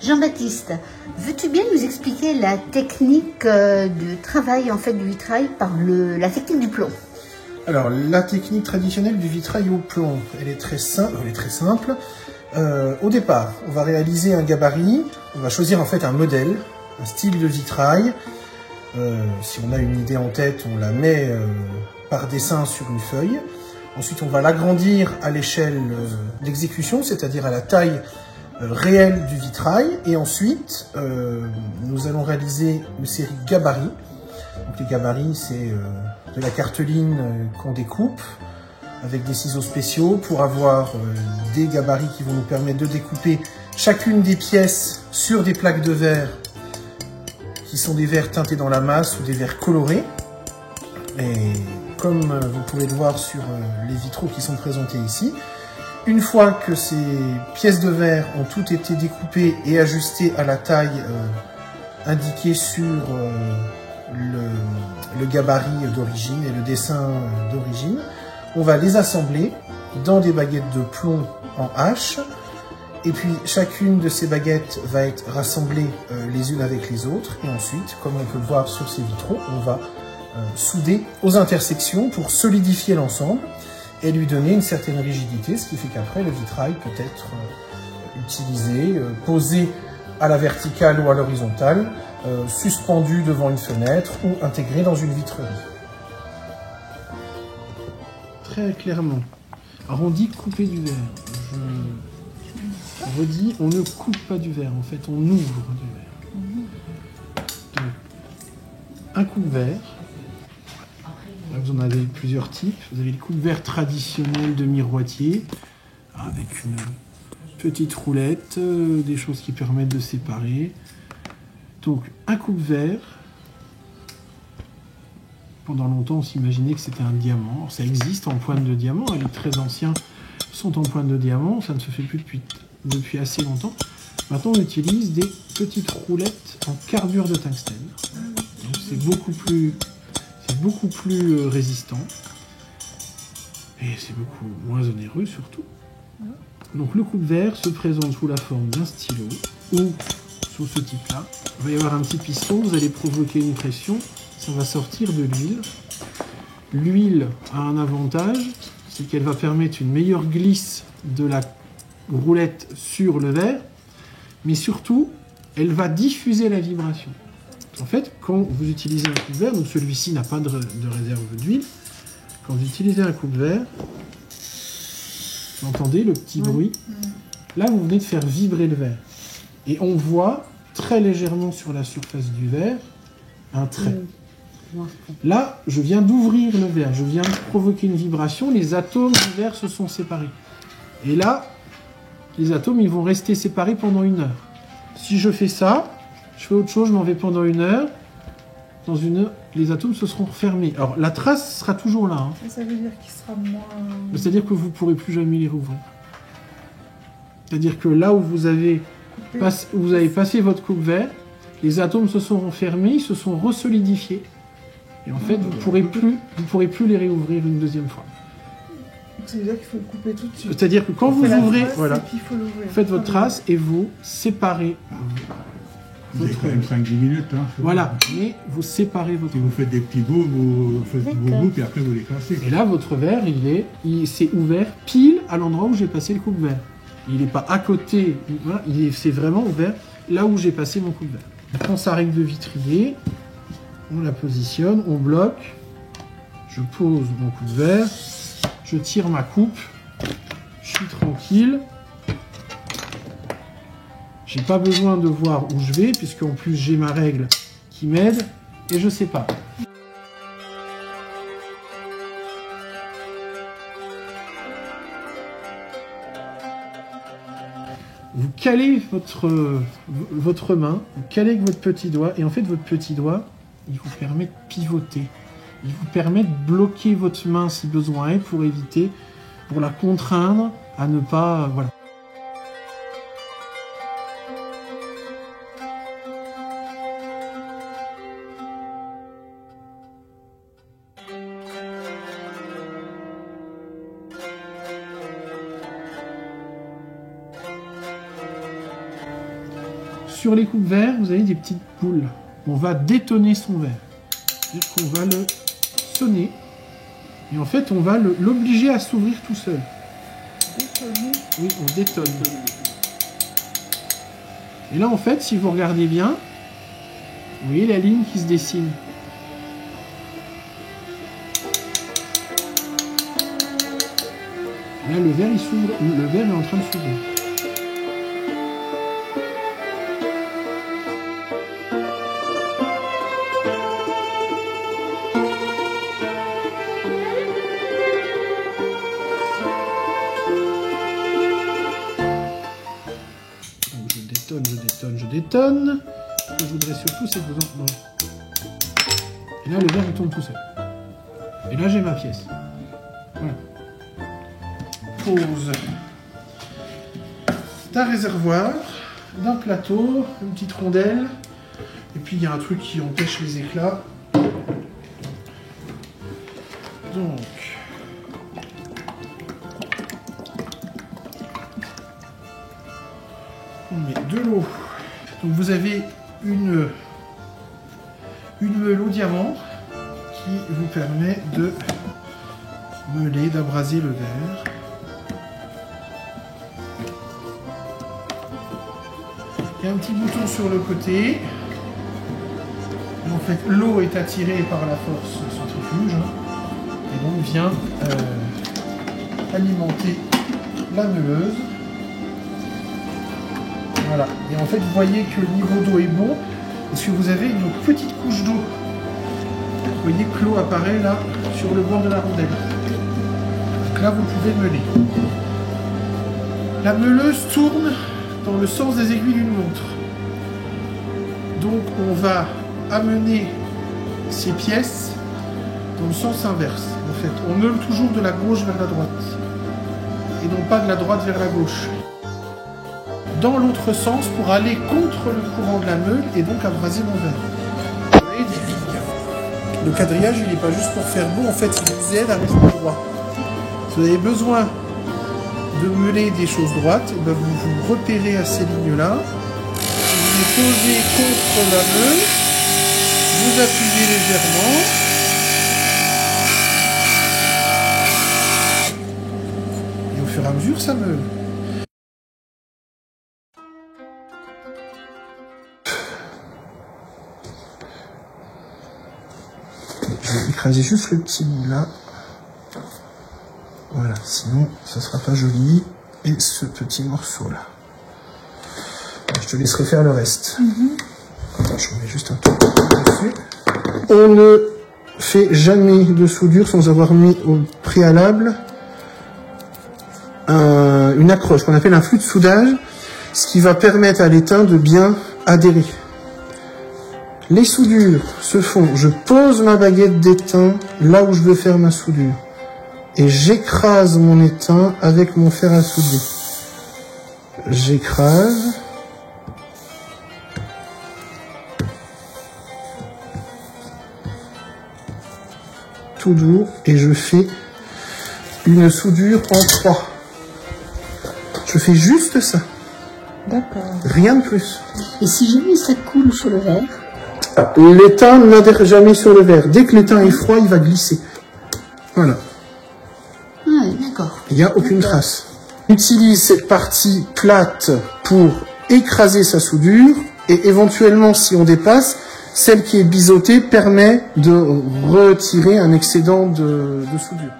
Jean-Baptiste, veux-tu bien nous expliquer la technique de travail en fait du vitrail par la technique du plomb? Alors, la technique traditionnelle du vitrail au plomb, elle est très simple. Au départ, on va réaliser un gabarit, on va choisir en fait un modèle, un style de vitrail. Si on a une idée en tête, on la met par dessin sur une feuille. Ensuite, on va l'agrandir à l'échelle d'exécution, c'est-à-dire à la taille réelle du vitrail. Et ensuite, nous allons réaliser une série de gabarits. Donc, les gabarits, c'est de la carteline qu'on découpe avec des ciseaux spéciaux pour avoir des gabarits qui vont nous permettre de découper chacune des pièces sur des plaques de verre qui sont des verres teintés dans la masse ou des verres colorés. Et comme vous pouvez le voir sur les vitraux qui sont présentés ici, une fois que ces pièces de verre ont toutes été découpées et ajustées à la taille indiquée sur le gabarit d'origine et le dessin d'origine, on va les assembler dans des baguettes de plomb en hache. Et puis chacune de ces baguettes va être rassemblée les unes avec les autres. Et ensuite, comme on peut le voir sur ces vitraux, on va souder aux intersections pour solidifier l'ensemble et lui donner une certaine rigidité, ce qui fait qu'après le vitrail peut être utilisé, posé à la verticale ou à l'horizontale, suspendu devant une fenêtre ou intégré dans une vitrerie. Très clairement. Alors on dit couper du verre. Je redis, on ne coupe pas du verre, en fait on ouvre du verre. Donc, un coupe-verre. Là, vous en avez plusieurs types. Vous avez le coupe-verre traditionnel de miroitier, avec une petite roulette, des choses qui permettent de séparer. Donc, un coupe-verre. Pendant longtemps, on s'imaginait que c'était un diamant. Alors, ça existe en pointe de diamant. Les très anciens sont en pointe de diamant. Ça ne se fait plus depuis assez longtemps. Maintenant, on utilise des petites roulettes en carbure de tungstène. Donc, c'est beaucoup plus résistant et c'est beaucoup moins onéreux surtout. Donc le coupe-verre se présente sous la forme d'un stylo ou sous ce type-là. Il va y avoir un petit piston, vous allez provoquer une pression, ça va sortir de l'huile. L'huile a un avantage, c'est qu'elle va permettre une meilleure glisse de la roulette sur le verre, mais surtout, elle va diffuser la vibration. En fait, quand vous utilisez un coupe-verre, donc celui-ci n'a pas de réserve d'huile, quand vous utilisez un coupe-verre, vous entendez le petit bruit. Là, vous venez de faire vibrer le verre. Et on voit très légèrement sur la surface du verre un trait. Là, je viens d'ouvrir le verre, je viens de provoquer une vibration, les atomes du verre se sont séparés. Et là, les atomes, ils vont rester séparés pendant 1 heure. Si je fais ça, je fais autre chose, je m'en vais pendant 1 heure. Dans 1 heure, les atomes se seront refermés. Alors, la trace sera toujours là. Hein. Ça veut dire qu'il sera moins... C'est-à-dire que vous ne pourrez plus jamais les rouvrir. C'est-à-dire que là où vous avez passé votre coupe-verre, les atomes se sont refermés, ils se sont resolidifiés. Et en fait, vous ne pourrez plus les réouvrir une deuxième fois. Ça veut dire qu'il faut le couper tout de suite. C'est-à-dire que quand vous ouvrez, voilà, vous faites votre trace et vous séparez. Vous avez quand même 5-10 minutes. Hein, voilà, mais vous séparez votre... Si vous faites des petits bouts, vous faites vos bouts, puis après vous les cassez. Et là, votre verre, il s'est ouvert pile à l'endroit où j'ai passé le coupe-verre. Il n'est pas à côté, voilà, il s'est vraiment ouvert là où j'ai passé mon coupe-verre. On prend sa règle de vitrier, on la positionne, on bloque, je pose mon coupe-verre, je tire ma coupe, je suis tranquille. J'ai pas besoin de voir où je vais, puisque en plus j'ai ma règle qui m'aide, et je sépare. Vous calez votre main, vous calez avec votre petit doigt, et en fait votre petit doigt, il vous permet de pivoter. Il vous permet de bloquer votre main si besoin est, pour la contraindre à ne pas... voilà. sur les coupe-verres, vous avez des petites boules. On va détonner son verre. C'est-à-dire qu'on va le sonner. Et en fait, on va l'obliger à s'ouvrir tout seul. Détonner. Oui, on détonne. Et là, en fait, si vous regardez bien, vous voyez la ligne qui se dessine. Là, le verre, il s'ouvre. Le verre est en train de s'ouvrir. Je détonne. Ce que je voudrais surtout, c'est que vous en... Et là, le verre, il tombe tout seul. Et là, j'ai ma pièce. Voilà. Pose d'un réservoir, d'un plateau, une petite rondelle. Et puis, il y a un truc qui empêche les éclats. Donc... on met de l'eau. Donc vous avez une meule au diamant qui vous permet de meuler, d'abraser le verre. Il y a un petit bouton sur le côté. Et en fait, l'eau est attirée par la force centrifuge et donc vient alimenter la meuleuse. Voilà. Et en fait, vous voyez que le niveau d'eau est bon parce que vous avez une petite couche d'eau. Vous voyez que l'eau apparaît là sur le bord de la rondelle. Donc là, vous pouvez meuler. La meuleuse tourne dans le sens des aiguilles d'une montre. Donc on va amener ces pièces dans le sens inverse. En fait, on meule toujours de la gauche vers la droite et non pas de la droite vers la gauche. Dans l'autre sens pour aller contre le courant de la meule et donc abraser mon verre. Vous voyez des lignes. Le quadrillage, il n'est pas juste pour faire beau, en fait, il vous aide à rester droit. Si vous avez besoin de meuler des choses droites, et ben vous vous repérez à ces lignes-là, vous les posez contre la meule, vous appuyez légèrement, et au fur et à mesure, ça meule. Je vais écraser juste le petit bout là. Voilà, sinon ça sera pas joli. Et ce petit morceau là. Je te laisserai faire le reste. Attends, je mets juste un tout dessus. On ne fait jamais de soudure sans avoir mis au préalable une accroche qu'on appelle un flux de soudage, ce qui va permettre à l'étain de bien adhérer. Les soudures se font, je pose ma baguette d'étain là où je veux faire ma soudure et j'écrase mon étain avec mon fer à souder. J'écrase. Tout doux et je fais une soudure en 3. Je fais juste ça. D'accord. Rien de plus. Et si jamais ça coule sur le verre? L'étain n'adhère jamais sur le verre. Dès que l'étain est froid, il va glisser. Voilà. Ah, d'accord. Il n'y a aucune trace. On utilise cette partie plate pour écraser sa soudure et éventuellement, si on dépasse, celle qui est biseautée permet de retirer un excédent de soudure.